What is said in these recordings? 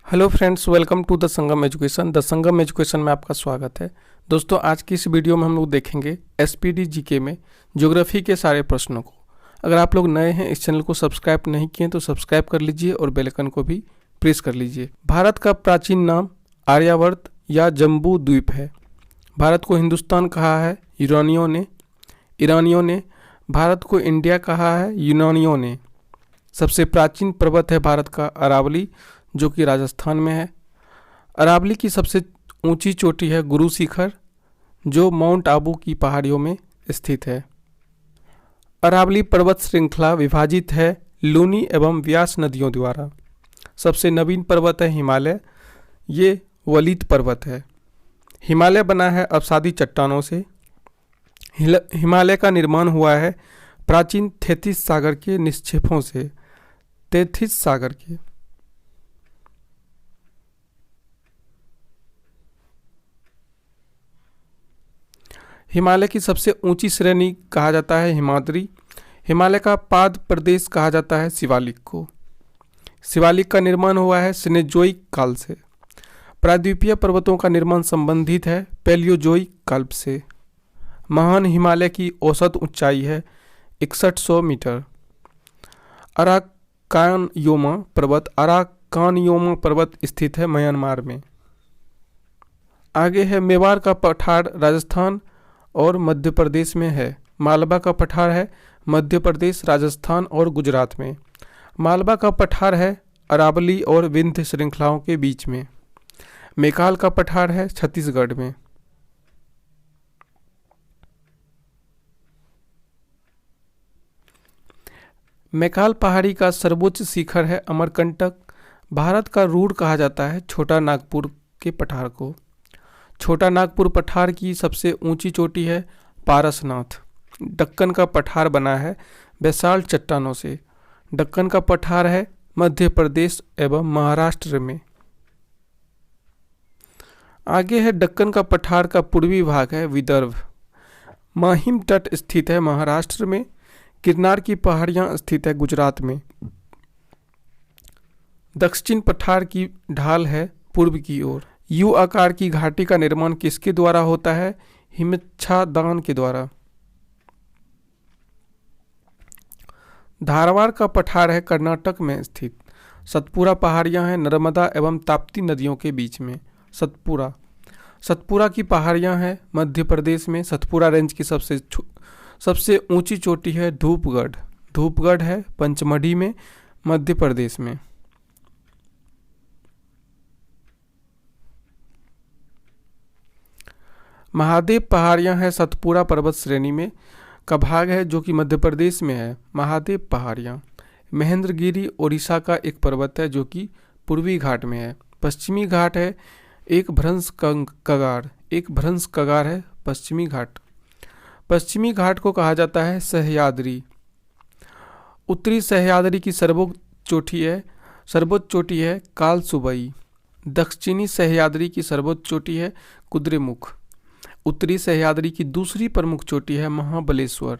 Hello friends, welcome to the Sangam education. The Sangam education में आपका स्वागत है। दोस्तों, आज की इस वीडियो में हम लोग देखेंगे एसपीडी जीके में ज्योग्राफी के सारे प्रश्नों को। अगर आप लोग नए हैं, इस चैनल को सब्सक्राइब नहीं किए तो सब्सक्राइब कर लीजिए और बेल आइकन को भी प्रेस कर लीजिए। भारत का प्राचीन नाम आर्यावर्त या जम्बू द्वीप है। भारत को हिंदुस्तान कहा है ईरानियों ने। भारत को इंडिया कहा है यूनानियों ने। सबसे प्राचीन पर्वत है भारत का अरावली, जो कि राजस्थान में है। अरावली की सबसे ऊंची चोटी है गुरु शिखर, जो माउंट आबू की पहाड़ियों में स्थित है। अरावली पर्वत श्रृंखला विभाजित है लूनी एवं व्यास नदियों द्वारा। सबसे नवीन पर्वत है हिमालय, ये वलित पर्वत है। हिमालय बना है अवसादी चट्टानों से। हिमालय का निर्माण हुआ है प्राचीन थेथिस सागर के निक्षेपों से। थेथिस सागर के हिमालय की सबसे ऊंची श्रेणी कहा जाता है हिमाद्री। हिमालय का पाद प्रदेश कहा जाता है शिवालिक को। शिवालिक का निर्माण हुआ है सिनेजोइक काल से। प्रायद्वीपीय पर्वतों का निर्माण संबंधित है पैलियोजोइक काल से। महान हिमालय की औसत ऊंचाई है 6100 मीटर। अराकानयोमा पर्वत स्थित है म्यांमार में। आगे है मेवाड़ का पठार राजस्थान और मध्य प्रदेश में है। मालवा का पठार है मध्य प्रदेश, राजस्थान और गुजरात में। मालवा का पठार है अरावली और विंध्य श्रृंखलाओं के बीच में। मैकाल का पठार है छत्तीसगढ़ में। मैकाल पहाड़ी का सर्वोच्च शिखर है अमरकंटक। भारत का रूढ़ कहा जाता है छोटा नागपुर के पठार को। छोटा नागपुर पठार की सबसे ऊंची चोटी है पारसनाथ। दक्कन का पठार बना है बेसाल्ट चट्टानों से। दक्कन का पठार है मध्य प्रदेश एवं महाराष्ट्र में। आगे है दक्कन का पठार का पूर्वी भाग है विदर्भ। माहिम तट स्थित है महाराष्ट्र में। गिरनार की पहाड़ियां स्थित है गुजरात में। दक्षिण पठार की ढाल है पूर्व की ओर। यू आकार की घाटी का निर्माण किसके द्वारा होता है? हिमच्छादन के द्वारा। धारवाड़ का पठार है कर्नाटक में स्थित। सतपुरा पहाड़ियां हैं नर्मदा एवं ताप्ती नदियों के बीच में। सतपुरा की पहाड़ियां हैं मध्य प्रदेश में। सतपुरा रेंज की सबसे ऊंची चोटी है धूपगढ़ है पंचमढ़ी में, मध्य प्रदेश में। महादेव पहाड़ियां हैं सतपुरा पर्वत श्रेणी में का भाग है, जो कि मध्य प्रदेश में है। महादेव पहाड़ियां। महेंद्रगिरी ओडिशा का एक पर्वत है, जो कि पूर्वी घाट में है। पश्चिमी घाट है एक भ्रंश कगार है पश्चिमी घाट। पश्चिमी घाट को कहा जाता है सह्याद्री। उत्तरी सह्याद्री की सर्वोच्च चोटी है कालसुबई। दक्षिणी सह्याद्री की सर्वोच्च चोटी है कुद्रेमुख। उत्तरी सह्याद्री की दूसरी प्रमुख चोटी है महाबलेश्वर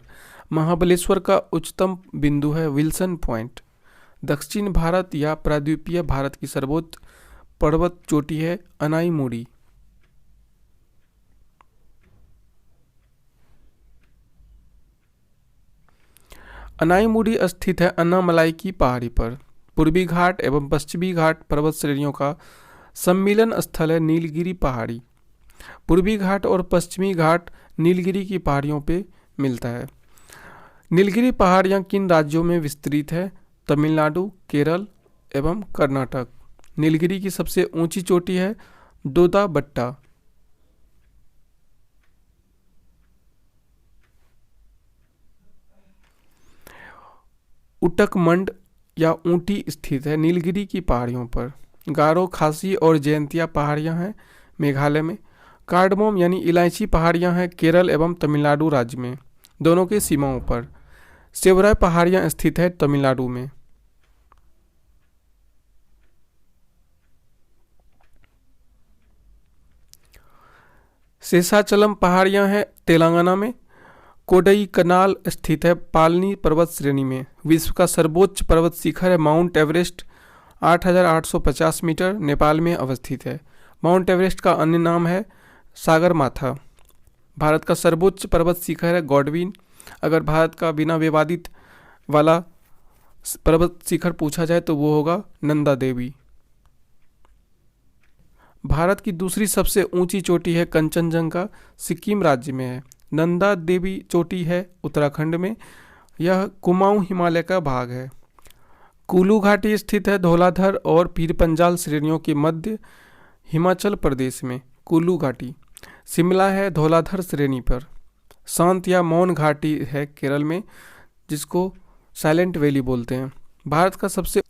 का उच्चतम बिंदु है विल्सन पॉइंट। दक्षिण भारत या प्रायद्वीपीय भारत की सर्वोच्च पर्वत चोटी है अनाईमुड़ी। अनाईमुड़ी स्थित है अन्नामलाई की पहाड़ी पर। पूर्वी घाट एवं पश्चिमी घाट पर्वत श्रेणियों का सम्मिलन स्थल है नीलगिरी पहाड़ी। पूर्वी घाट और पश्चिमी घाट नीलगिरी की पहाड़ियों पे मिलता है। नीलगिरी पहाड़ियाँ किन राज्यों में विस्तृत है? तमिलनाडु, केरल एवं कर्नाटक। नीलगिरी की सबसे ऊंची चोटी है दोदाबट्टा। उटकमंड या ऊंटी स्थित है नीलगिरी की पहाड़ियों पर। गारो, खासी और जयंतिया पहाड़ियां हैं मेघालय में। कार्डमोम यानी इलायची पहाड़ियां हैं केरल एवं तमिलनाडु राज्य में, दोनों के सीमाओं पर। सेवराय पहाड़ियां स्थित है तमिलनाडु में। शेषाचलम पहाड़ियां हैं तेलंगाना में। कोडई कनाल स्थित है पालनी पर्वत श्रेणी में। विश्व का सर्वोच्च पर्वत शिखर है माउंट एवरेस्ट 8,850 मीटर नेपाल में अवस्थित है। माउंट एवरेस्ट का अन्य नाम है सागरमाथा। भारत का सर्वोच्च पर्वत शिखर है गॉडविन। अगर भारत का बिना विवादित वाला पर्वत शिखर पूछा जाए तो वो होगा नंदा देवी। भारत की दूसरी सबसे ऊंची चोटी है कंचनजंगा, सिक्किम राज्य में है। नंदा देवी चोटी है उत्तराखंड में। यह कुमाऊं हिमालय का भाग है। कुलू घाटी स्थित है धौलाधर और पीरपंजाल श्रेणियों के मध्य हिमाचल प्रदेश में। कुलू घाटी शिमला है धौलाधर श्रेणी पर। शांत या मौन घाटी है केरल में, जिसको साइलेंट वैली बोलते हैं। भारत का सबसे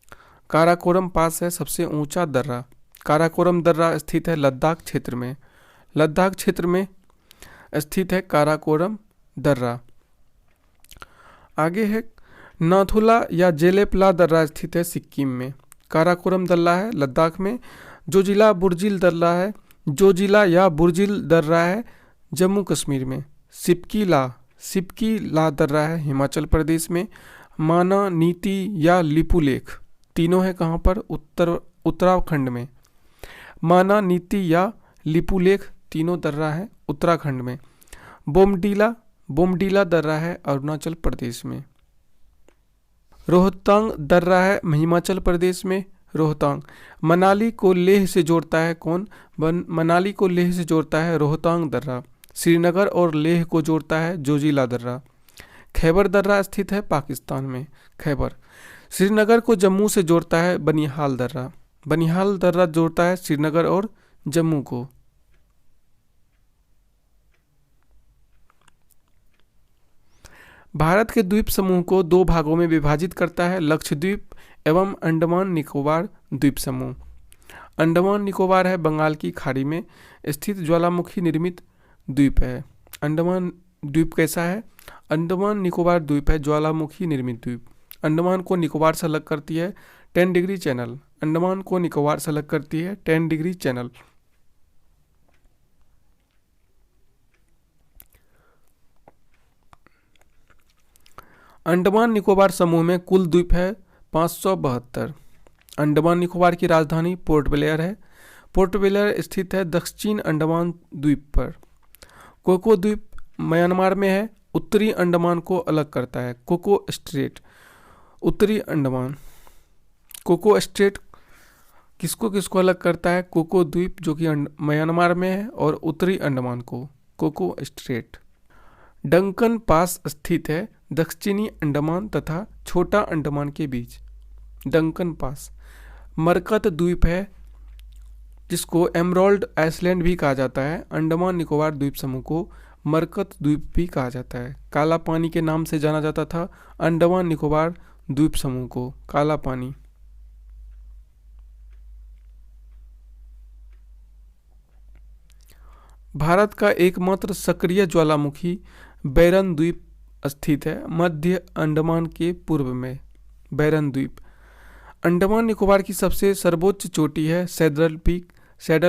काराकोरम पास है सबसे ऊंचा दर्रा। काराकोरम दर्रा स्थित है लद्दाख क्षेत्र में। लद्दाख क्षेत्र में स्थित है काराकोरम दर्रा। आगे है नाथुला या जेलेपला दर्रा स्थित है सिक्किम में। काराकोरम दर्रा है लद्दाख में। जोजिला बुर्जिल दर्रा है जोजिला या बुर्जिल दर्रा है जम्मू कश्मीर में। सिपकी ला दर्रा है हिमाचल प्रदेश में। माना नीति या लिपुलेख तीनों है कहाँ पर? उत्तराखंड में। माना नीति या लिपुलेख तीनों दर्रा है उत्तराखंड में। बोमडीला दर्रा है अरुणाचल प्रदेश में। रोहतांग दर्रा है हिमाचल प्रदेश में। रोहतांग मनाली को लेह से जोड़ता है कौन? मनाली को लेह से जोड़ता है रोहतांग दर्रा। श्रीनगर और लेह को जोड़ता है जोजिला दर्रा। खैबर दर्रा स्थित है पाकिस्तान में। खैबर श्रीनगर को जम्मू से जोड़ता है बनिहाल दर्रा। बनिहाल दर्रा जोड़ता है श्रीनगर और जम्मू को। भारत के द्वीप समूह को दो भागों में विभाजित करता है लक्षद्वीप एवं अंडमान निकोबार द्वीप समूह। अंडमान निकोबार है बंगाल की खाड़ी में स्थित ज्वालामुखी निर्मित द्वीप है। अंडमान द्वीप कैसा है? अंडमान निकोबार द्वीप है ज्वालामुखी निर्मित द्वीप। अंडमान को निकोबार से अलग करती है 10 डिग्री चैनल। अंडमान को निकोबार से अलग करती है 10 डिग्री चैनल। अंडमान निकोबार समूह में कुल द्वीप है 572। अंडमान निकोबार की राजधानी पोर्ट ब्लेयर है। पोर्ट ब्लेयर स्थित है दक्षिण अंडमान द्वीप पर। कोको द्वीप म्यांमार में है। उत्तरी अंडमान को अलग करता है कोको स्ट्रेट। उत्तरी अंडमान कोको स्ट्रेट किसको किसको अलग करता है? कोको द्वीप जो कि म्यांमार में है और उत्तरी अंडमान को कोको स्ट्रेट। डंकन पास स्थित है दक्षिणी अंडमान तथा छोटा अंडमान के बीच। डंकन पास मरकत द्वीप है जिसको एमराल्ड आइसलैंड भी कहा जाता है। अंडमान निकोबार द्वीप समूह को मरकत द्वीप भी कहा जाता है। काला पानी के नाम से जाना जाता था अंडमान निकोबार द्वीप समूह को। काला पानी भारत का एकमात्र सक्रिय ज्वालामुखी बैरन द्वीप स्थित है मध्य अंडमान के पूर्व में। बैरन द्वीप अंडमान निकोबार की सबसे सर्वोच्च चोटी है सैडल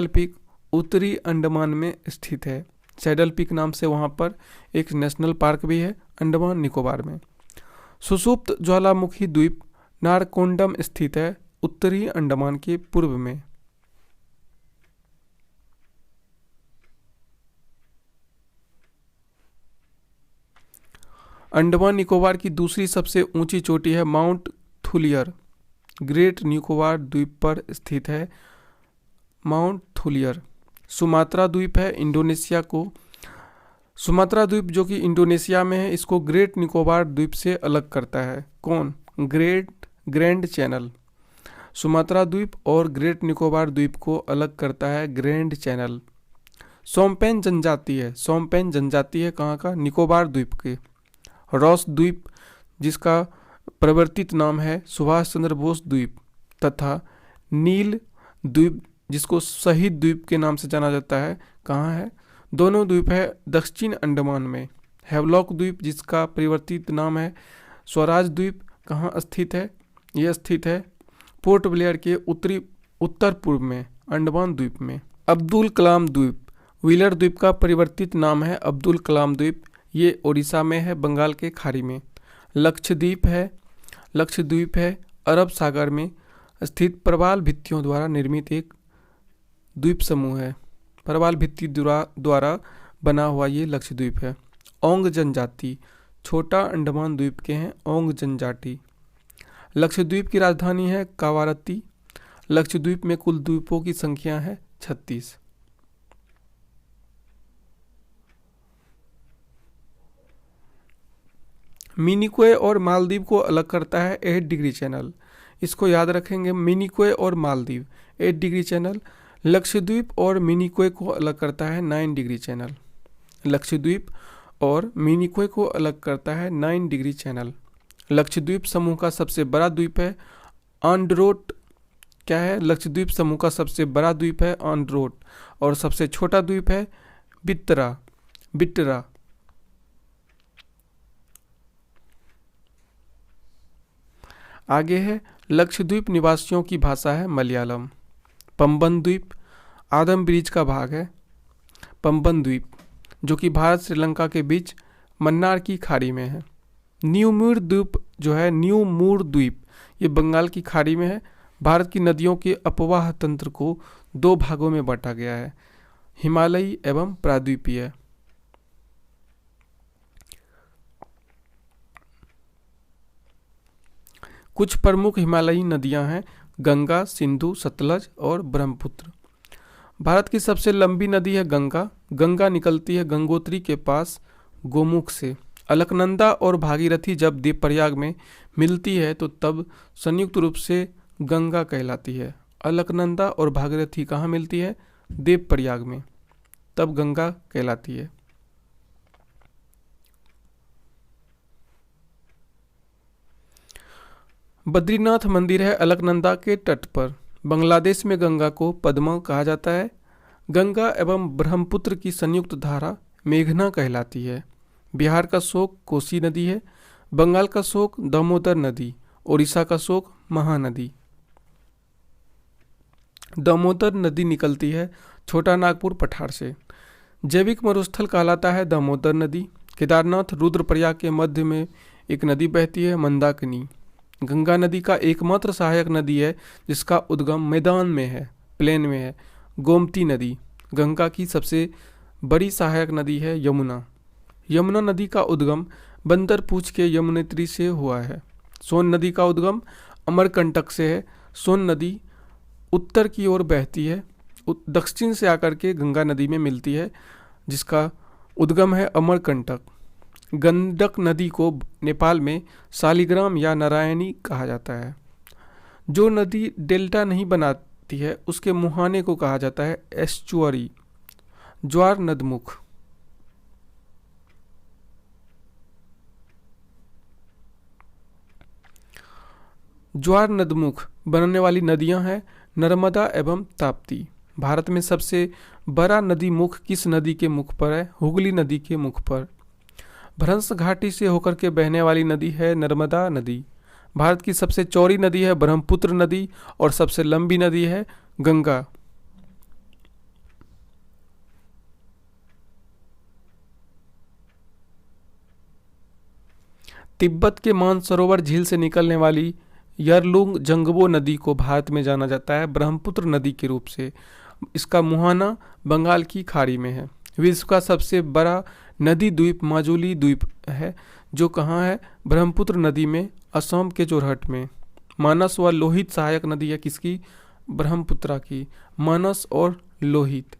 पीक उत्तरी अंडमान में स्थित है। सैडल पीक नाम से वहाँ पर एक नेशनल पार्क भी है अंडमान निकोबार में। सुषुप्त ज्वालामुखी द्वीप नारकोंडम स्थित है उत्तरी अंडमान के पूर्व में। अंडमान निकोबार की दूसरी सबसे ऊंची चोटी है माउंट थुलियर। ग्रेट निकोबार द्वीप पर स्थित है माउंट थुलियर। सुमात्रा द्वीप है इंडोनेशिया को। सुमात्रा द्वीप जो कि इंडोनेशिया में है इसको ग्रेट निकोबार द्वीप से अलग करता है कौन? Grand channel. सुमात्रा द्वीप और ग्रेट निकोबार द्वीप को अलग करता है ग्रैंड चैनल। सोमपेन जनजाति है कहाँ का? निकोबार द्वीप के। रॉस द्वीप जिसका परिवर्तित नाम है सुभाष चंद्र बोस द्वीप तथा नील द्वीप जिसको शहीद द्वीप के नाम से जाना जाता है कहाँ है? दोनों द्वीप है दक्षिण अंडमान में। हैवलॉक द्वीप जिसका परिवर्तित नाम है स्वराज द्वीप कहाँ स्थित है? यह स्थित है पोर्ट ब्लेयर के उत्तर पूर्व में अंडमान द्वीप में। अब्दुल कलाम द्वीप व्हीलर द्वीप का परिवर्तित नाम है अब्दुल कलाम द्वीप। ये ओडिशा में है बंगाल के खाड़ी में। लक्षद्वीप है अरब सागर में स्थित प्रवाल भित्तियों द्वारा निर्मित एक द्वीप समूह है। प्रवाल भित्ति द्वारा बना हुआ ये लक्षद्वीप है। ओंग जनजाति छोटा अंडमान द्वीप के हैं ओंग जनजाति। लक्षद्वीप की राजधानी है कावारत्ती। लक्षद्वीप में कुल द्वीपों की संख्या है 36। मिनिकॉय और मालदीव को अलग करता है 8 डिग्री चैनल। इसको याद रखेंगे, मिनिकॉय और मालदीव 8 डिग्री चैनल। लक्षद्वीप और मिनिकॉय को अलग करता है 9 डिग्री चैनल। लक्षद्वीप और मिनिकॉय को अलग करता है 9 डिग्री चैनल। लक्षद्वीप समूह का सबसे बड़ा द्वीप है आंड्रोट। क्या है? लक्षद्वीप समूह का सबसे बड़ा द्वीप है आंड्रोट और सबसे छोटा द्वीप है बिट्रा। आगे है लक्षद्वीप निवासियों की भाषा है मलयालम। पंबन द्वीप आदम ब्रिज का भाग है। पंबन द्वीप जो कि भारत श्रीलंका के बीच मन्नार की खाड़ी में है। न्यूमूर द्वीप जो है न्यूमूर द्वीप ये बंगाल की खाड़ी में है। भारत की नदियों के अपवाह तंत्र को 2 भागों में बांटा गया है, हिमालयी एवं प्राद्वीपीय। कुछ प्रमुख हिमालयी नदियां हैं गंगा, सिंधु, सतलज और ब्रह्मपुत्र। भारत की सबसे लंबी नदी है गंगा। गंगा निकलती है गंगोत्री के पास गोमुख से। अलकनंदा और भागीरथी जब देवप्रयाग में मिलती है तो तब संयुक्त रूप से गंगा कहलाती है। अलकनंदा और भागीरथी कहाँ मिलती है? देवप्रयाग में, तब गंगा कहलाती है। बद्रीनाथ मंदिर है अलकनंदा के तट पर। बांग्लादेश में गंगा को पद्मा कहा जाता है। गंगा एवं ब्रह्मपुत्र की संयुक्त धारा मेघना कहलाती है। बिहार का शोक कोसी नदी है। बंगाल का शोक दामोदर नदी। उड़ीसा का शोक महानदी। दामोदर नदी निकलती है छोटा नागपुर पठार से। जैविक मरुस्थल कहलाता है दामोदर नदी। केदारनाथ रुद्रप्रयाग के मध्य में एक नदी बहती है मंदाकिनी। गंगा नदी का एकमात्र सहायक नदी है जिसका उद्गम मैदान में है, प्लेन में है, गोमती नदी। गंगा की सबसे बड़ी सहायक नदी है यमुना। यमुना नदी का उद्गम बंदरपूछ के यमुनेत्री से हुआ है। सोन नदी का उद्गम अमरकंटक से है। सोन नदी उत्तर की ओर बहती है, दक्षिण से आकर के गंगा नदी में मिलती है जिसका उद्गम है अमरकंटक। गंडक नदी को नेपाल में शालिग्राम या नारायणी कहा जाता है। जो नदी डेल्टा नहीं बनाती है उसके मुहाने को कहा जाता है एस्चुअरी, ज्वार नदमुख। ज्वार नदमुख बनने वाली नदियां हैं नर्मदा एवं ताप्ती। भारत में सबसे बड़ा नदी मुख किस नदी के मुख पर है? हुगली नदी के मुख पर। भ्रंश घाटी से होकर के बहने वाली नदी है नर्मदा नदी। भारत की सबसे चौड़ी नदी है ब्रह्मपुत्र नदी और सबसे लंबी नदी है गंगा। तिब्बत के मानसरोवर झील से निकलने वाली यरलुंग जंगबो नदी को भारत में जाना जाता है ब्रह्मपुत्र नदी के रूप से। इसका मुहाना बंगाल की खाड़ी में है। विश्व का सबसे बड़ा नदी द्वीप माजुली द्वीप है जो कहाँ है? ब्रह्मपुत्र नदी में, असम के जोरहट में। मानस व लोहित सहायक नदी है किसकी? ब्रह्मपुत्रा की। मानस और लोहित।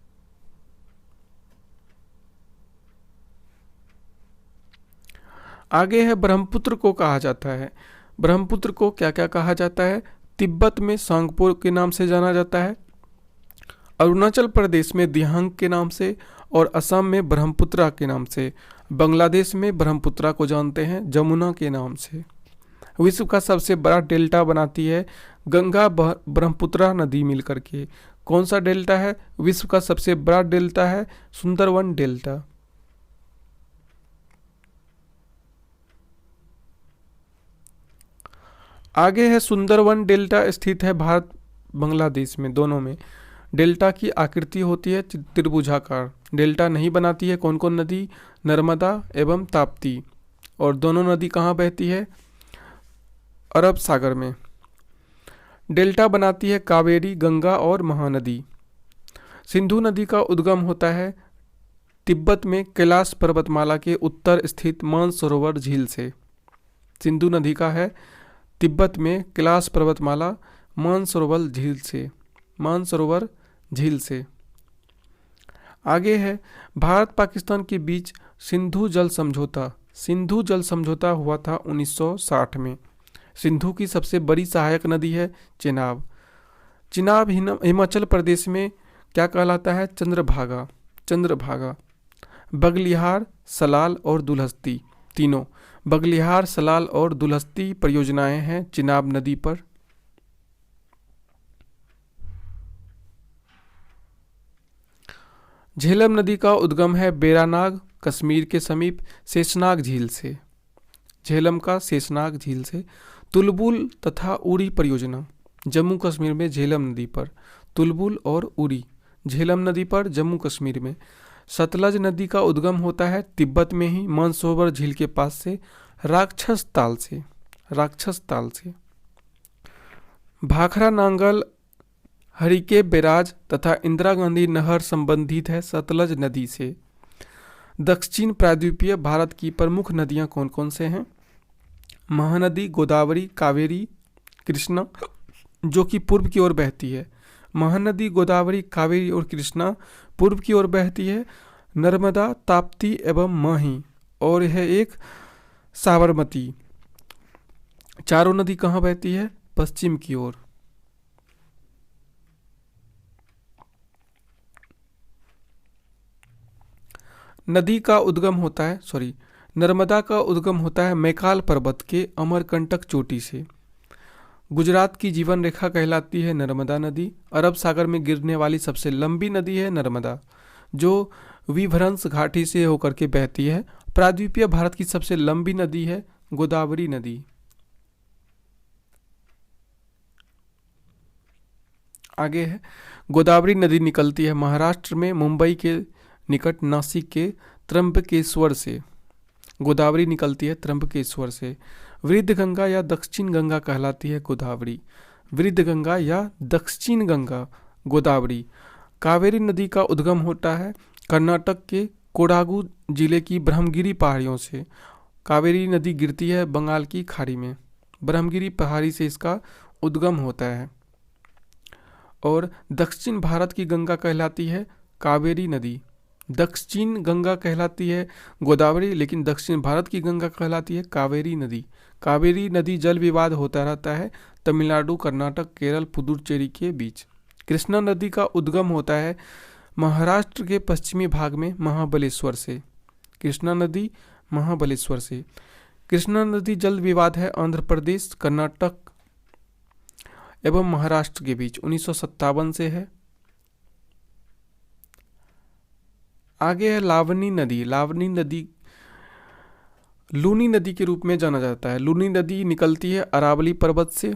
आगे है ब्रह्मपुत्र को कहा जाता है। ब्रह्मपुत्र को क्या क्या कहा जाता है? तिब्बत में सांगपो के नाम से जाना जाता है, अरुणाचल प्रदेश में दिहांग के नाम से और असम में ब्रह्मपुत्रा के नाम से। बांग्लादेश में ब्रह्मपुत्रा को जानते हैं जमुना के नाम से। विश्व का सबसे बड़ा डेल्टा बनाती है गंगा ब्रह्मपुत्रा नदी मिलकर के। कौन सा डेल्टा है? विश्व का सबसे बड़ा डेल्टा है सुंदरवन डेल्टा। आगे है सुंदरवन डेल्टा स्थित है भारत बांग्लादेश में, दोनों में। डेल्टा की आकृति होती है त्रिभुजाकार। डेल्टा नहीं बनाती है कौन कौन नदी? नर्मदा एवं ताप्ती। और दोनों नदी कहाँ बहती है? अरब सागर में। डेल्टा बनाती है कावेरी, गंगा और महानदी। सिंधु नदी का उद्गम होता है तिब्बत में कैलाश पर्वतमाला के उत्तर स्थित मानसरोवर झील से। सिंधु नदी का है तिब्बत में कैलाश पर्वतमाला मानसरोवर झील से। आगे है भारत पाकिस्तान के बीच सिंधु जल समझौता हुआ था 1960 में। सिंधु की सबसे बड़ी सहायक नदी है चेनाब। चिनाब हिमाचल प्रदेश में क्या कहलाता है? चंद्रभागा। बगलिहार, सलाल और दुलहस्ती, तीनों बगलिहार, सलाल और दुलहस्ती परियोजनाएं हैं चिनाब नदी पर। झेलम नदी का उद्गम है बेरानाग, कश्मीर के समीप शेषनाग झील से। झेलम का शेषनाग झील से। तुलबुल तथा उरी परियोजना जम्मू कश्मीर में झेलम नदी पर। तुलबुल और उरी झेलम नदी पर जम्मू कश्मीर में। सतलज नदी का उद्गम होता है तिब्बत में ही मानसरोवर झील के पास से राक्षस ताल से। भाखड़ा नांगल, हरिके बैराज तथा इंदिरा गांधी नहर संबंधित है सतलज नदी से। दक्षिण प्रायद्वीपीय भारत की प्रमुख नदियां कौन कौन से हैं? महानदी, गोदावरी, कावेरी, कृष्णा, जो कि पूर्व की ओर बहती है। महानदी, गोदावरी, कावेरी और कृष्णा पूर्व की ओर बहती है। नर्मदा, ताप्ती एवं माही और यह एक साबरमती। चारों नदी कहाँ बहती है? पश्चिम की ओर। नर्मदा का उद्गम होता है मैकाल पर्वत के अमरकंटक चोटी से। गुजरात की जीवन रेखा कहलाती है नर्मदा नदी। अरब सागर में गिरने वाली सबसे लंबी नदी है नर्मदा, जो विभ्रंश घाटी से होकर के बहती है। प्रायद्वीपीय भारत की सबसे लंबी नदी है गोदावरी नदी। आगे है गोदावरी नदी निकलती है महाराष्ट्र में मुंबई के निकट नासिक के त्र्यंबकेश्वर से। गोदावरी निकलती है त्र्यंबकेश्वर से। वृद्ध गंगा या दक्षिण गंगा कहलाती है गोदावरी। वृद्ध गंगा या दक्षिण गंगा गोदावरी। कावेरी नदी का उद्गम होता है कर्नाटक के कोडागु जिले की ब्रह्मगिरी पहाड़ियों से। कावेरी नदी गिरती है बंगाल की खाड़ी में। ब्रह्मगिरी पहाड़ी से इसका उद्गम होता है। और दक्षिण भारत की गंगा कहलाती है कावेरी नदी। दक्षिण गंगा कहलाती है गोदावरी, लेकिन दक्षिण भारत की गंगा कहलाती है कावेरी नदी। कावेरी नदी जल विवाद होता रहता है तमिलनाडु, कर्नाटक, केरल, पुदुचेरी के बीच। कृष्णा नदी का उद्गम होता है महाराष्ट्र के पश्चिमी भाग में महाबलेश्वर से। कृष्णा नदी महाबलेश्वर से। कृष्णा नदी जल विवाद है आंध्र प्रदेश, कर्नाटक एवं महाराष्ट्र के बीच 1957 से है। आगे है लावनी नदी। लावनी नदी लूनी नदी के रूप में जाना जाता है। लूनी नदी निकलती है अरावली पर्वत से।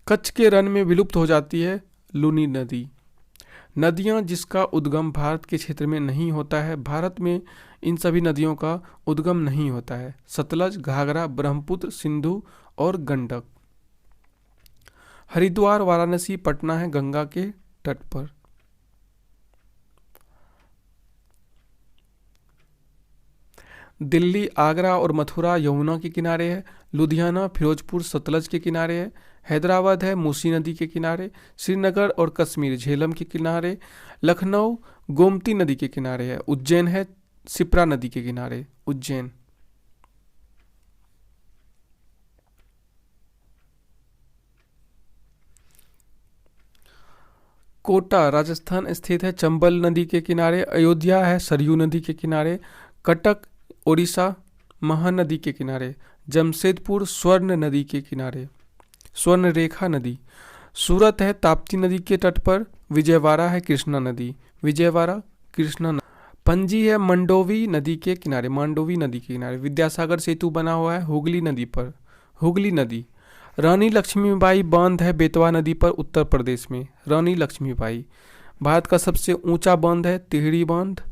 कच्छ के रण में विलुप्त हो जाती है लूनी नदी। नदियां जिसका उद्गम भारत के क्षेत्र में नहीं होता है, भारत में इन सभी नदियों का उद्गम नहीं होता है। सतलज, घाघरा, ब्रह्मपुत्र, सिंधु और गंडक। हरिद्वार, वाराणसी, पटना है गंगा के तट पर। दिल्ली, आगरा और मथुरा यमुना के किनारे है। लुधियाना, फिरोजपुर सतलज के किनारे है। हैदराबाद है मूसी नदी के किनारे। श्रीनगर और कश्मीर झेलम के किनारे। लखनऊ गोमती नदी के किनारे है। उज्जैन है शिप्रा नदी के किनारे। उज्जैन। कोटा राजस्थान स्थित है चंबल नदी के किनारे। अयोध्या है सरयू नदी के किनारे। कटक ओडिशा महानदी के किनारे। जमशेदपुर स्वर्ण नदी के किनारे, स्वर्ण रेखा नदी। सूरत है ताप्ती नदी के तट पर। विजयवाड़ा है कृष्णा नदी। विजयवाड़ा कृष्णा नदी। पणजी है मंडोवी नदी के किनारे। मांडोवी नदी के किनारे। विद्यासागर सेतु बना हुआ है हुगली नदी पर। हुगली नदी। रानी लक्ष्मीबाई बांध है बेतवा नदी पर उत्तर प्रदेश में। रानी लक्ष्मीबाई। भारत का सबसे ऊंचा बांध है टिहरी बांध।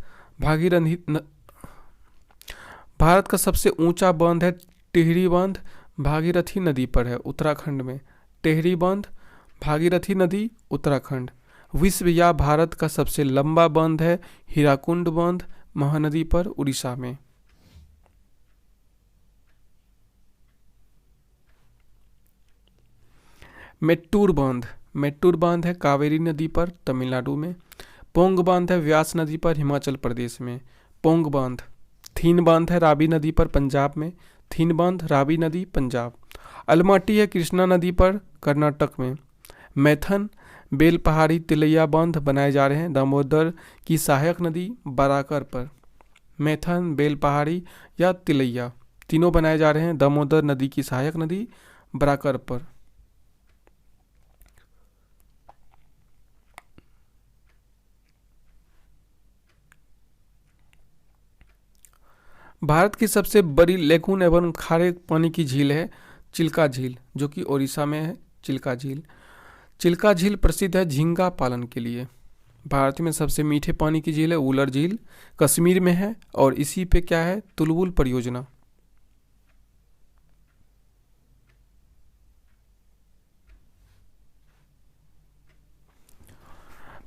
भारत का सबसे ऊंचा बांध है टिहरी बांध, भागीरथी नदी पर है उत्तराखंड में। टिहरी बांध भागीरथी नदी उत्तराखंड। विश्व या भारत का सबसे लंबा बांध है हीराकुंड बांध, महानदी पर, उड़ीसा में। मेट्टूर बांध, मेट्टूर बांध है कावेरी नदी पर, तमिलनाडु में। पोंग बांध है व्यास नदी पर, हिमाचल प्रदेश में, पोंग बांध। थीन बांध है रावी नदी पर, पंजाब में, थीन बांध, रावी नदी, पंजाब। अलमाटी है कृष्णा नदी पर, कर्नाटक में। मैथन, बेल पहाड़ी, तिलैया बांध बनाए जा रहे हैं दामोदर की सहायक नदी बराकर पर। मैथन, बेल पहाड़ी या तिलैया तीनों बनाए जा रहे हैं दामोदर नदी की सहायक नदी बराकर पर। भारत की सबसे बड़ी लेगून एवं खारे पानी की झील है चिल्का झील, जो कि ओडिशा में है। चिल्का झील, चिल्का झील प्रसिद्ध है झींगा पालन के लिए। भारत में सबसे मीठे पानी की झील है उलर झील, कश्मीर में है, और इसी पे क्या है, तुलबुल परियोजना।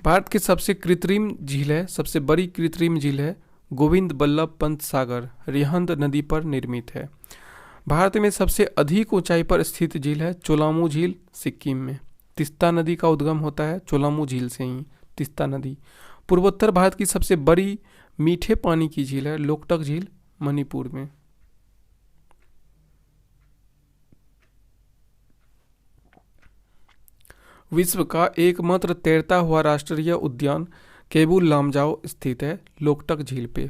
भारत की सबसे कृत्रिम झील है, सबसे बड़ी कृत्रिम झील है गोविंद बल्लभ पंत सागर, रिहंद नदी पर निर्मित है। भारत में सबसे अधिक ऊंचाई पर स्थित झील है चोलामू झील, सिक्किम में। तिस्ता नदी का उद्गम होता है चोलामू झील से ही, तिस्ता नदी। पूर्वोत्तर भारत की सबसे बड़ी मीठे पानी की झील है लोकटक झील, मणिपुर में। विश्व का एकमात्र तैरता हुआ राष्ट्रीय उद्यान केबुल लामजाओ स्थित है लोकटक झील पे।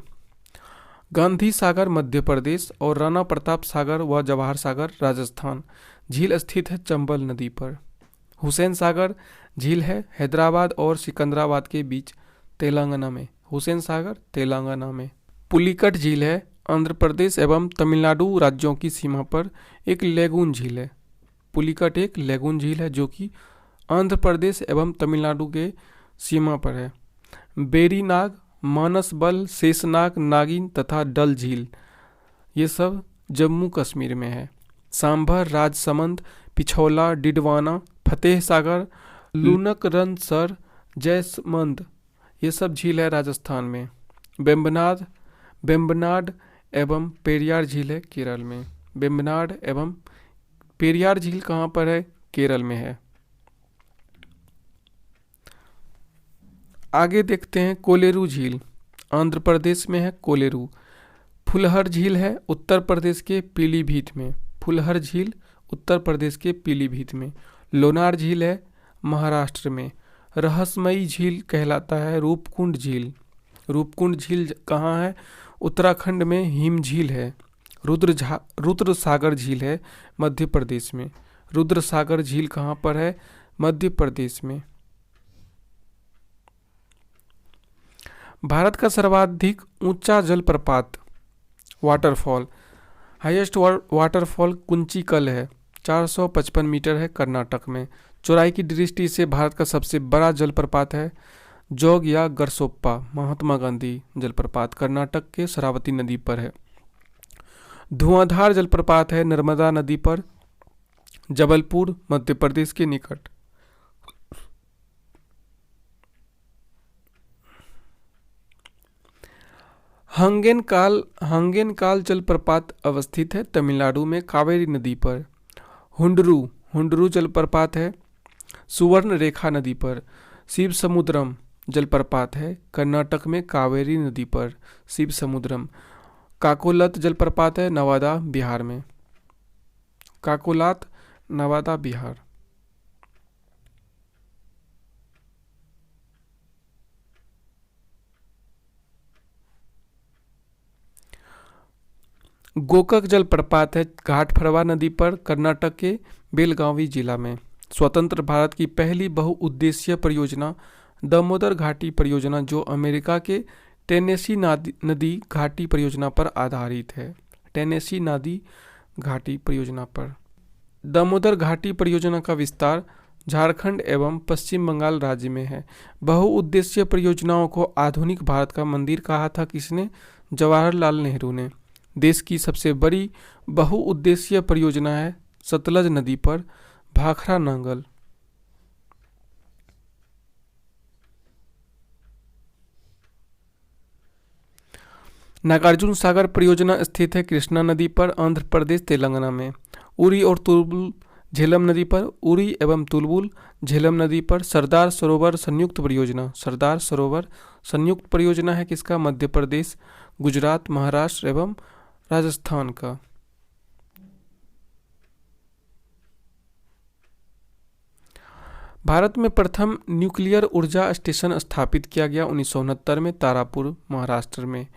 गांधी सागर मध्य प्रदेश और राणा प्रताप सागर व जवाहर सागर राजस्थान। झील स्थित है चंबल नदी पर। हुसैन सागर झील है हैदराबाद और सिकंदराबाद के बीच, तेलंगाना में। हुसैन सागर तेलंगाना में। पुलिकट झील है आंध्र प्रदेश एवं तमिलनाडु राज्यों की सीमा पर एक लेगून झील है। पुलिकट एक लेगून झील है जो कि आंध्र प्रदेश एवं तमिलनाडु के सीमा पर है। बेरीनाग, मानसबल, शेषनाग, नागिन तथा डल झील ये सब जम्मू कश्मीर में है। सांभर, राजसमंद, पिछौला, डिडवाना, फतेह सागर, लूनकरनसर, जैसमंद ये सब झील है राजस्थान में। बेम्बनाड एवं पेरियार झील है केरल में। बेम्बनाड एवं पेरियार झील कहाँ पर है, केरल में है। आगे देखते हैं कोलेरू झील, आंध्र प्रदेश में है कोलेरू। फुलहर झील है उत्तर प्रदेश के पीलीभीत में। फुलहर झील उत्तर प्रदेश के पीलीभीत में। लोनार झील है महाराष्ट्र में। रहस्यमयी झील कहलाता है रूपकुंड झील। रूपकुंड झील कहाँ है, उत्तराखंड में हिम झील है। रुद्र सागर झील है मध्य प्रदेश में। रुद्र सागर झील कहाँ पर है, मध्य प्रदेश में। भारत का सर्वाधिक ऊंचा जलप्रपात वाटरफॉल, हाईएस्ट वाटरफॉल कुंचिकल है, 455 मीटर है, कर्नाटक में। चौड़ाई की दृष्टि से भारत का सबसे बड़ा जलप्रपात है जोग या गरसोप्पा महात्मा गांधी जलप्रपात, कर्नाटक के शरावती नदी पर है। धुआंधार जलप्रपात है नर्मदा नदी पर, जबलपुर मध्य प्रदेश के निकट। हंगेनकाल जलप्रपात अवस्थित है तमिलनाडु में कावेरी नदी पर। हुंडरू जलप्रपात है सुवर्ण रेखा नदी पर। शिव समुद्रम जलप्रपात है कर्नाटक में कावेरी नदी पर, शिव समुद्रम। काकोलत जलप्रपात है नवादा बिहार में। काकोलात, नवादा बिहार। गोकक जलप्रपात है घाटफड़वा नदी पर, कर्नाटक के बेलगावी जिला में। स्वतंत्र भारत की पहली बहुउद्देशीय परियोजना दामोदर घाटी परियोजना, जो अमेरिका के टेनेसी नदी घाटी परियोजना पर आधारित है। टेनेसी नदी घाटी परियोजना पर। दामोदर घाटी परियोजना का विस्तार झारखंड एवं पश्चिम बंगाल राज्य में है। बहुउद्देशीय परियोजनाओं को आधुनिक भारत का मंदिर कहा था किसने, जवाहरलाल नेहरू ने। देश की सबसे बड़ी बहुउद्देशीय परियोजना है सतलज नदी पर भाखड़ा नांगल। नागार्जुन सागर परियोजना स्थित है कृष्णा नदी पर, आंध्र प्रदेश तेलंगाना में। उरी और तुलबुल झेलम नदी पर, उरी एवं तुलबुल झेलम नदी पर। सरदार सरोवर संयुक्त परियोजना, सरदार सरोवर संयुक्त परियोजना है किसका? मध्य प्रदेश, गुजरात, महाराष्ट्र एवं राजस्थान का। भारत में प्रथम न्यूक्लियर ऊर्जा स्टेशन स्थापित किया गया 1969 में तारापुर, महाराष्ट्र में।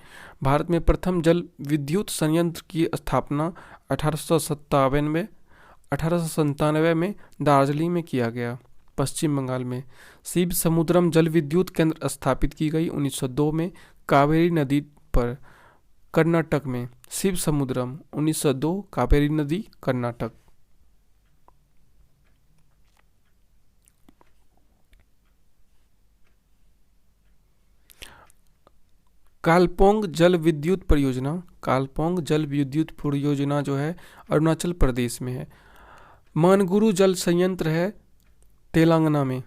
भारत में प्रथम जल विद्युत संयंत्र की स्थापना 1897 में दार्जिलिंग में किया गया, पश्चिम बंगाल में। शिव समुद्रम जल विद्युत केंद्र स्थापित की गई 1902 में कावेरी नदी पर, कर्नाटक में। शिव समुद्रम 1902, कावेरी नदी, कर्नाटक। कालपोंग जल विद्युत परियोजना, कालपोंग जल विद्युत परियोजना जो है अरुणाचल प्रदेश में है। मानगुरु जल संयंत्र है तेलंगाना में।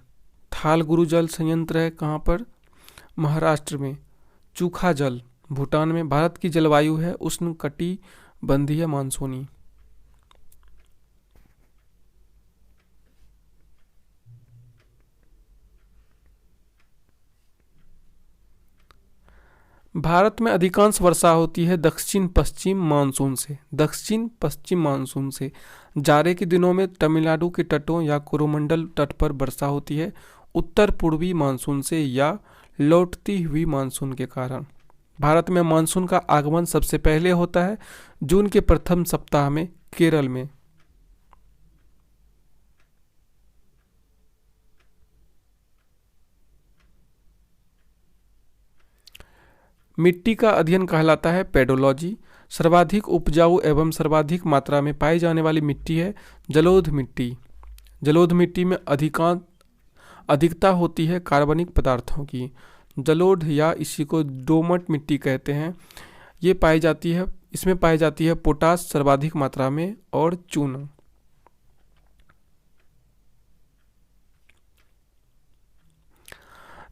थालगुरु जल संयंत्र है कहाँ पर? महाराष्ट्र में। चूखा जल भूटान में। भारत की जलवायु है उष्णकटिबंधीय मानसूनी। भारत में अधिकांश वर्षा होती है दक्षिण पश्चिम मानसून से, दक्षिण पश्चिम मानसून से। जाड़े के दिनों में तमिलनाडु के तटों या कोरोमंडल तट पर वर्षा होती है उत्तर पूर्वी मानसून से या लौटती हुई मानसून के कारण। भारत में मानसून का आगमन सबसे पहले होता है जून के प्रथम सप्ताह में केरल में। मिट्टी का अध्ययन कहलाता है पेडोलॉजी। सर्वाधिक उपजाऊ एवं सर्वाधिक मात्रा में पाई जाने वाली मिट्टी है जलोढ़ मिट्टी। जलोढ़ मिट्टी में अधिकता होती है कार्बनिक पदार्थों की। जलोढ़ या इसी को दोमट मिट्टी कहते हैं। ये पाई जाती है, इसमें पाई जाती है पोटास सर्वाधिक मात्रा में और चूना।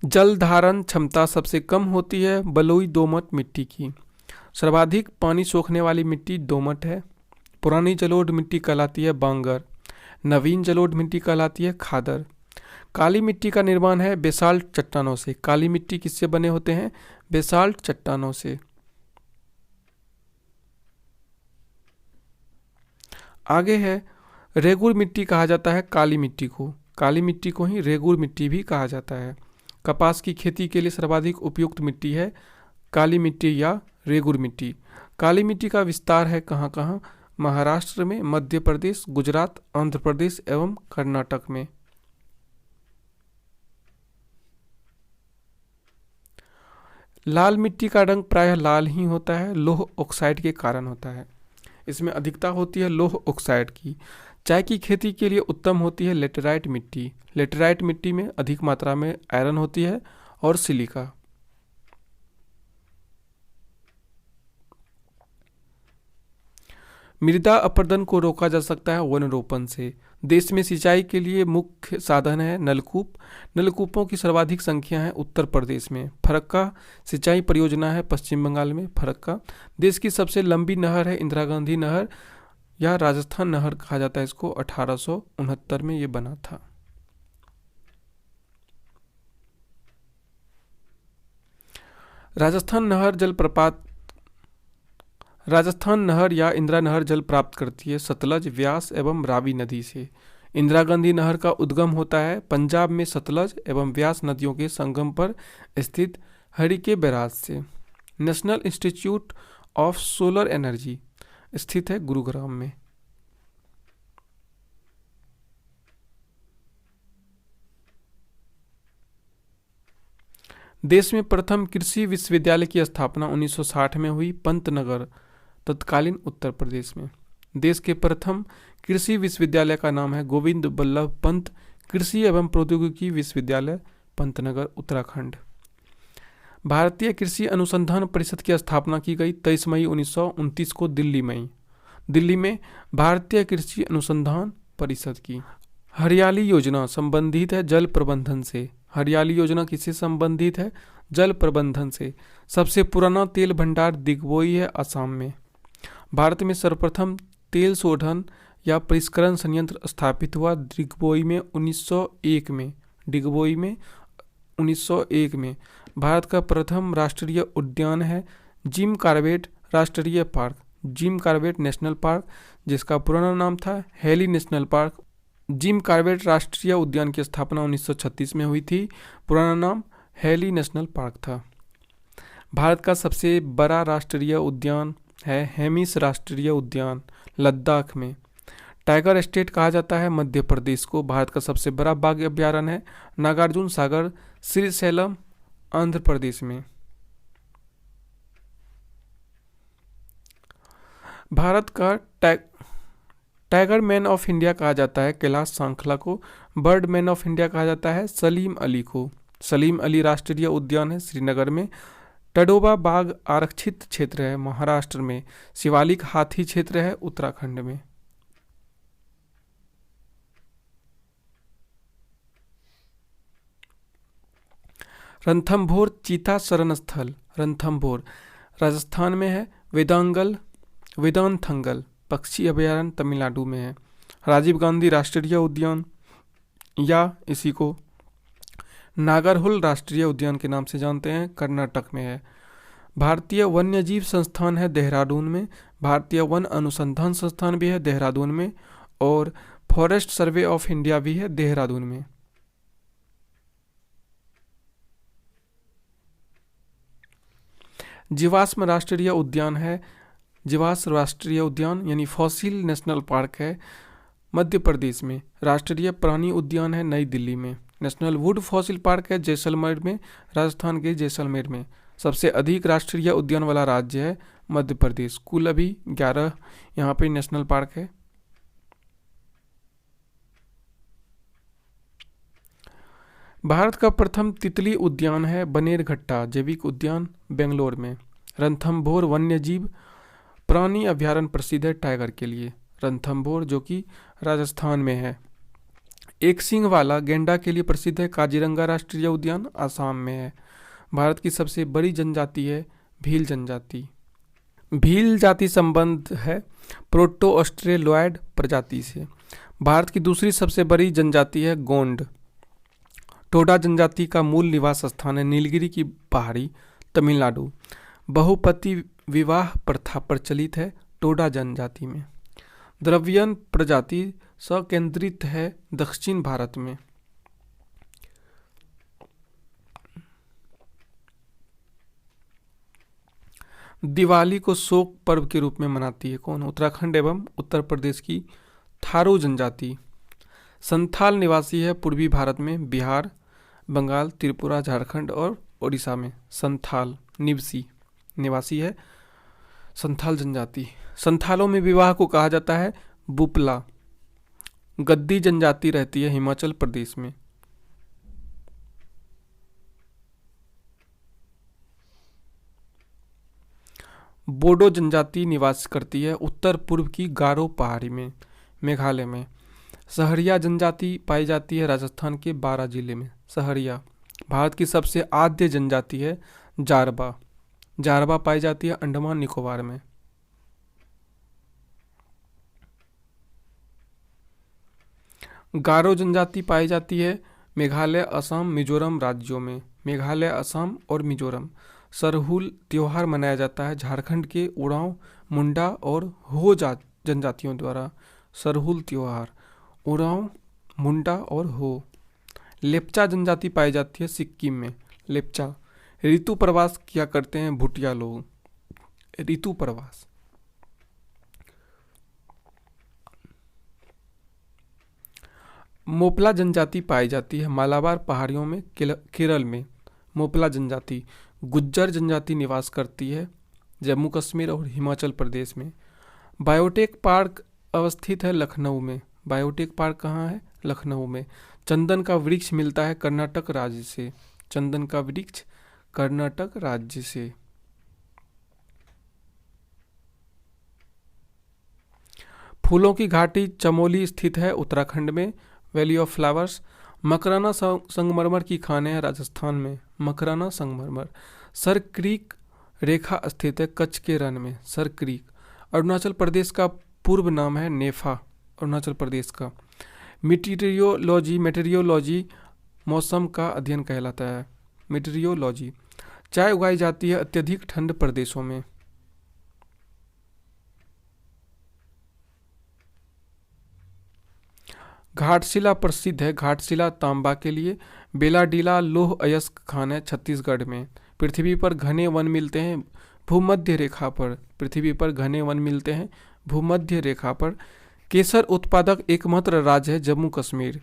जल धारण क्षमता सबसे कम होती है बलुई दोमट मिट्टी की। सर्वाधिक पानी सोखने वाली मिट्टी दोमट है। पुरानी जलोढ़ मिट्टी कहलाती है बांगर। नवीन जलोढ़ मिट्टी कहलाती है खादर। काली मिट्टी का निर्माण है बेसाल्ट चट्टानों से। काली मिट्टी किससे बने होते हैं? बेसाल्ट चट्टानों से। आगे है रेगुर मिट्टी कहा जाता है काली मिट्टी को। काली मिट्टी को ही रेगुर मिट्टी भी कहा जाता है। कपास की खेती के लिए सर्वाधिक उपयुक्त मिट्टी है काली मिट्टी या रेगुर मिट्टी। काली मिट्टी का विस्तार है कहाँ कहाँ? महाराष्ट्र में, मध्य प्रदेश, गुजरात, आंध्र प्रदेश एवं कर्नाटक में। लाल मिट्टी का रंग प्रायः लाल ही होता है, लौह ऑक्साइड के कारण होता है। इसमें अधिकता होती है लौह ऑक्साइड की। चाय की खेती के लिए उत्तम होती है लेटेराइट मिट्टी। लेटेराइट मिट्टी में अधिक मात्रा में आयरन होती है और सिलिका। मृदा अपरदन को रोका जा सकता है वन रोपण से। देश में सिंचाई के लिए मुख्य साधन है नलकूप। नलकूपों की सर्वाधिक संख्या है उत्तर प्रदेश में। फरक्का सिंचाई परियोजना है पश्चिम बंगाल में। फरक्का देश की सबसे लंबी नहर है इंदिरा गांधी नहर या राजस्थान नहर कहा जाता है इसको। 1869 में ये बना था। राजस्थान नहर या इंदिरा नहर जल प्राप्त करती है सतलज, व्यास एवं रावी नदी से। इंदिरा गांधी नहर का उद्गम होता है पंजाब में सतलज एवं व्यास नदियों के संगम पर स्थित हरिके बैराज से। National institute of solar energy स्थित है गुरुग्राम में। देश में प्रथम कृषि विश्वविद्यालय की स्थापना 1960 में हुई पंतनगर, तत्कालीन उत्तर प्रदेश में। देश के प्रथम कृषि विश्वविद्यालय का नाम है गोविंद बल्लभ पंत कृषि एवं प्रौद्योगिकी विश्वविद्यालय, पंतनगर, उत्तराखंड। भारतीय कृषि अनुसंधान परिषद की स्थापना की गई 23 मई 1929 को दिल्ली में भारतीय कृषि अनुसंधान परिषद की। हरियाली योजना संबंधित है जल प्रबंधन से। हरियाली योजना किससे संबंधित है? जल प्रबंधन से। सबसे पुराना तेल भंडार दिग्बोई है, असम में। भारत में सर्वप्रथम तेल शोधन या परिष्करण संयंत्र स्थापित हुआ दिग्बोई में 1901 में। दिग्बोई में 1901 में। भारत का प्रथम राष्ट्रीय उद्यान है जिम कॉर्बेट राष्ट्रीय park, Jim Corbett national park, जिसका पुराना नाम था heli national park. Jim Corbett राष्ट्रीय उद्यान की स्थापना 1936 में हुई थी। पुराना नाम हेली नेशनल पार्क था। भारत का सबसे बड़ा राष्ट्रीय उद्यान है हेमिस राष्ट्रीय उद्यान, लद्दाख में। टाइगर स्टेट कहा जाता है मध्य प्रदेश को। भारत का सबसे बड़ा बाघ अभयारण्य है नागार्जुन सागर, श्रीशैलम, आंध्र प्रदेश में। भारत का टाइगर मैन ऑफ इंडिया कहा जाता है कैलाश सांखला को। बर्ड मैन ऑफ इंडिया कहा जाता है सलीम अली को। सलीम अली राष्ट्रीय उद्यान है श्रीनगर में। टडोबा बाघ आरक्षित क्षेत्र है महाराष्ट्र में। शिवालिक हाथी क्षेत्र है उत्तराखंड में। रणथंभौर चीता शरण स्थल, रणथंभौर राजस्थान में है। वेदांथंगल पक्षी अभयारण्य तमिलनाडु में है। राजीव गांधी राष्ट्रीय उद्यान या इसी को नागरहोल राष्ट्रीय उद्यान के नाम से जानते हैं, कर्नाटक में है। भारतीय वन्यजीव संस्थान है देहरादून में। भारतीय वन अनुसंधान संस्थान भी है देहरादून में। और फॉरेस्ट सर्वे ऑफ इंडिया भी है देहरादून में। जीवाश्म राष्ट्रीय उद्यान है, जीवाश्म राष्ट्रीय उद्यान यानी फॉसिल नेशनल पार्क है मध्य प्रदेश में। राष्ट्रीय प्राणी उद्यान है नई दिल्ली में। नेशनल वुड फॉसिल पार्क है जैसलमेर में, राजस्थान के जैसलमेर में। सबसे अधिक राष्ट्रीय उद्यान वाला राज्य है मध्य प्रदेश। कुल अभी 11 यहाँ पे नेशनल पार्क है। भारत का प्रथम तितली उद्यान है बनेरघट्टा जैविक उद्यान बेंगलोर में। रणथंभौर वन्यजीव प्राणी अभयारण्य प्रसिद्ध है टाइगर के लिए। रणथंभौर जो कि राजस्थान में है। एक सींग वाला गेंडा के लिए प्रसिद्ध है काजीरंगा राष्ट्रीय उद्यान, आसाम में है। भारत की सबसे बड़ी जनजाति है भील जनजाति। भील जाति संबंध है प्रोटो ऑस्ट्रेलोइड प्रजाति से। भारत की दूसरी सबसे बड़ी जनजाति है गोंड। टोडा जनजाति का मूल निवास स्थान है नीलगिरी की पहाड़ी, तमिलनाडु। बहुपति विवाह प्रथा प्रचलित है टोडा जनजाति में। द्रवियन प्रजाति सकेंद्रित है दक्षिण भारत में। दिवाली को शोक पर्व के रूप में मनाती है कौन? उत्तराखंड एवं उत्तर प्रदेश की थारू जनजाति। संथाल निवासी है पूर्वी भारत में, बिहार, बंगाल, त्रिपुरा, झारखंड और ओडिशा में। संथाल निवासी है संथाल जनजाति। संथालों में विवाह को कहा जाता है बुपला। गद्दी जनजाति रहती है हिमाचल प्रदेश में। बोडो जनजाति निवास करती है उत्तर पूर्व की गारो पहाड़ी में, मेघालय में। सहरिया जनजाति पाई जाती है राजस्थान के 12 जिले में। सहरिया भारत की सबसे आद्य जनजाति है जारबा। जारबा पाई जाती है अंडमान निकोबार में। गारो जनजाति पाई जाती है मेघालय, असम, मिजोरम राज्यों में। मेघालय, असम और मिजोरम। सरहुल त्योहार मनाया जाता है झारखंड के उरांव, मुंडा और हो जनजातियों द्वारा। सरहुल त्योहार उरांव, मुंडा और हो। लेप्चा जनजाति पाई जाती है सिक्किम में। लेप्चा ऋतु प्रवास किया करते हैं भूटिया लोग। ऋतु प्रवास। मोपला जनजाति पाई जाती है मालाबार पहाड़ियों में, केरल में। मोपला जनजाति। गुज्जर जनजाति निवास करती है जम्मू कश्मीर और हिमाचल प्रदेश में। बायोटेक पार्क अवस्थित है लखनऊ में। बायोटेक पार्क कहाँ है? लखनऊ में। चंदन का वृक्ष मिलता है कर्नाटक राज्य से। चंदन का वृक्ष कर्नाटक राज्य से। फूलों की घाटी चमोली स्थित है उत्तराखंड में। Valley of flowers. मकराना संगमरमर की खान है राजस्थान में, मकराना संगमरमर। सर क्रीक रेखा स्थित है कच्छ के रण में, सर क्रीक। अरुणाचल प्रदेश का पूर्व नाम है नेफा, अरुणाचल प्रदेश का। मेटेरियोलॉजी मौसम का अध्ययन कहलाता है, मेटेरियोलॉजी। चाय उगाई जाती है अत्यधिक ठंड प्रदेशों में। घाटशिला प्रसिद्ध है घाटशिला तांबा के लिए। बेलाडीला लौह अयस्क खान है छत्तीसगढ़ में। पृथ्वी पर घने वन मिलते हैं भूमध्य रेखा पर, पृथ्वी पर घने वन मिलते हैं भूमध्य रेखा पर। केसर उत्पादक एकमात्र राज्य है जम्मू कश्मीर।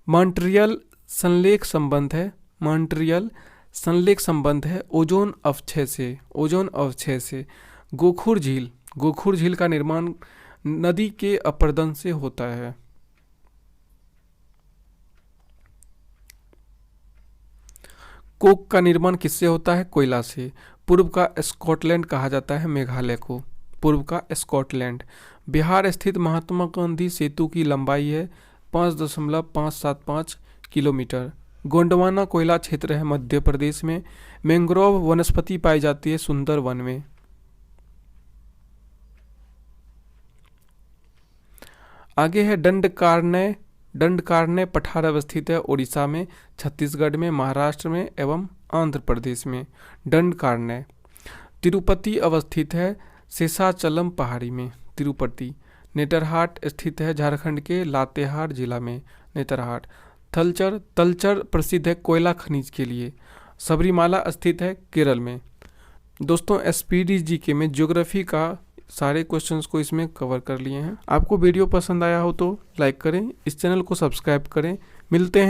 मॉन्ट्रियल संलेख संबंध है, मॉन्ट्रियल संलेख संबंध है ओजोन अवक्षय से, ओजोन अवक्षय से। गोखुर झील, गोखुर झील का निर्माण नदी के अपरदन से होता है। कोक का निर्माण किससे होता है? कोयला से। पूर्व का स्कॉटलैंड कहा जाता है मेघालय को, पूर्व का स्कॉटलैंड। बिहार स्थित महात्मा गांधी सेतु की लंबाई है 5.575 किलोमीटर। गोंडवाना कोयला क्षेत्र है मध्य प्रदेश में। मैंग्रोव वनस्पति पाई जाती है सुंदर वन में। आगे है दंडकारण्य, दंडकारण्य पठार अवस्थित है उड़ीसा में, छत्तीसगढ़ में, महाराष्ट्र में एवं आंध्र प्रदेश में। दंडकारण्य। तिरुपति अवस्थित है शेषाचलम पहाड़ी में, तिरुपति। नेतरहाट स्थित है झारखंड के लातेहार जिला में, नेतरहाट। थलचर, तलचर प्रसिद्ध है कोयला खनिज के लिए। सबरीमाला स्थित है केरल में। दोस्तों एसपीडी जीके में ज्योग्राफी का सारे क्वेश्चंस को इसमें कवर कर लिए हैं। आपको वीडियो पसंद आया हो तो लाइक करें, इस चैनल को सब्सक्राइब करें। मिलते हैं